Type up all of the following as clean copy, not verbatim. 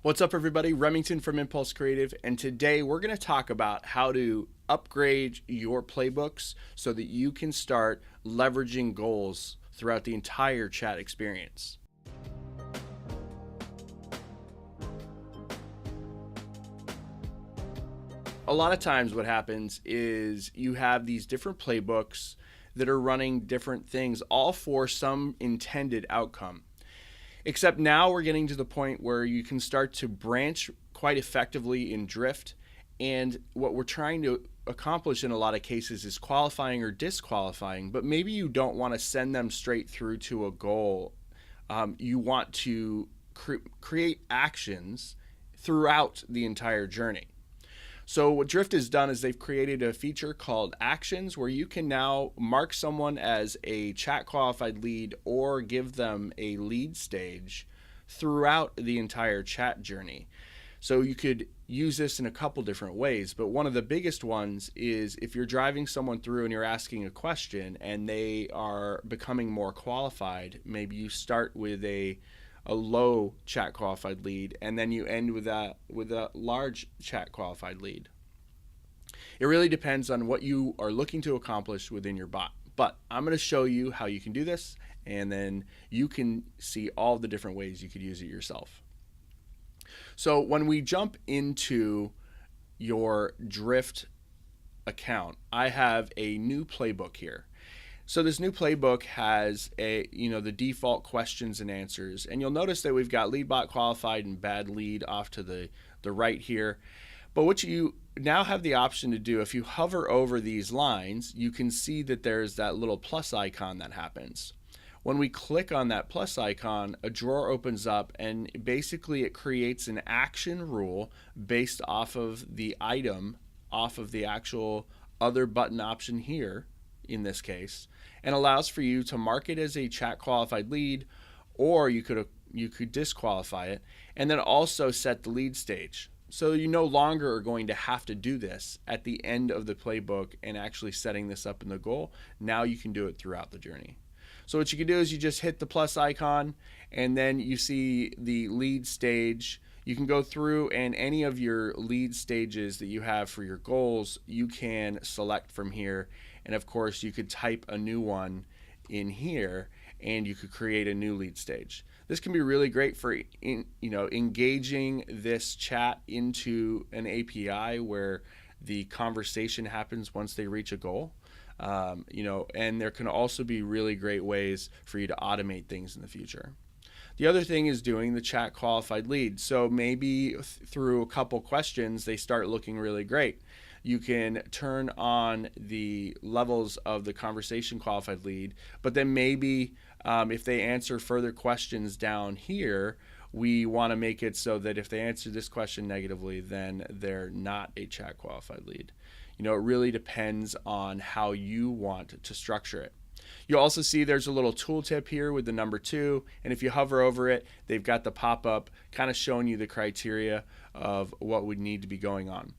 What's up, everybody? Remington from Impulse Creative, and today we're going to talk about how to upgrade your playbooks so that you can start leveraging goals throughout the entire chat experience. A lot of times what happens is you have these different playbooks that are running different things, all for some intended outcome. Except now we're getting to the point where you can start to branch quite effectively in drift. And what we're trying to accomplish in a lot of cases is qualifying or disqualifying, but maybe you don't want to send them straight through to a goal. You want to create actions throughout the entire journey. So what Drift has done is they've created a feature called Actions, where you can now mark someone as a chat qualified lead or give them a lead stage throughout the entire chat journey. So you could use this in a couple different ways, but one of the biggest ones is if you're driving someone through and you're asking a question and they are becoming more qualified, maybe you start with a low chat qualified lead and then you end with a large chat qualified lead. It really depends on what you are looking to accomplish within your bot, but I'm going to show you how you can do this, and then you can see all the different ways you could use it yourself. So when we jump into your Drift account, I have a new playbook here. So this new playbook has the default questions and answers, and you'll notice that we've got lead bot qualified and bad lead off to the right here. But what you now have the option to do, if you hover over these lines, you can see that there's that little plus icon that happens. When we click on that plus icon, a drawer opens up, and basically it creates an action rule based off of the item, off of the actual other button option here in this case, and allows for you to mark it as a chat qualified lead, or you could disqualify it, and then also set the lead stage. So you no longer are going to have to do this at the end of the playbook and actually setting this up in the goal. Now you can do it throughout the journey. So what you can do is you just hit the plus icon, and then you see the lead stage. You can go through, and any of your lead stages that you have for your goals, you can select from here. And of course, you could type a new one in here, and you could create a new lead stage. This can be really great for engaging this chat into an API where the conversation happens once they reach a goal. And there can also be really great ways for you to automate things in the future. The other thing is doing the chat qualified lead. So maybe through a couple questions, they start looking really great. You can turn on the levels of the conversation qualified lead, but then maybe if they answer further questions down here, we want to make it so that if they answer this question negatively, then they're not a chat qualified lead. It really depends on how you want to structure it. You'll also see there's a little tooltip here with the number 2, and if you hover over it, they've got the pop-up kind of showing you the criteria of what would need to be going on.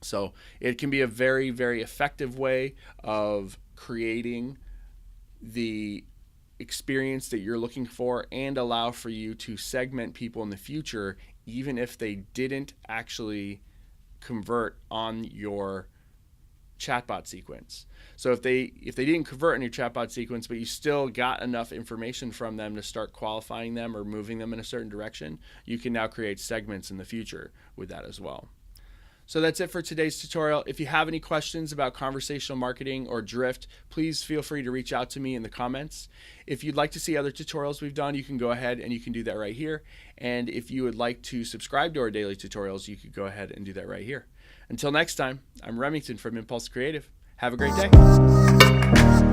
So it can be a very, very effective way of creating the experience that you're looking for and allow for you to segment people in the future, even if they didn't actually convert on your chatbot sequence. So if they didn't convert on your chatbot sequence, but you still got enough information from them to start qualifying them or moving them in a certain direction, you can now create segments in the future with that as well. So that's it for today's tutorial. If you have any questions about conversational marketing or Drift, please feel free to reach out to me in the comments. If you'd like to see other tutorials we've done, you can go ahead and you can do that right here. And if you would like to subscribe to our daily tutorials, you could go ahead and do that right here. Until next time, I'm Remington from Impulse Creative. Have a great day.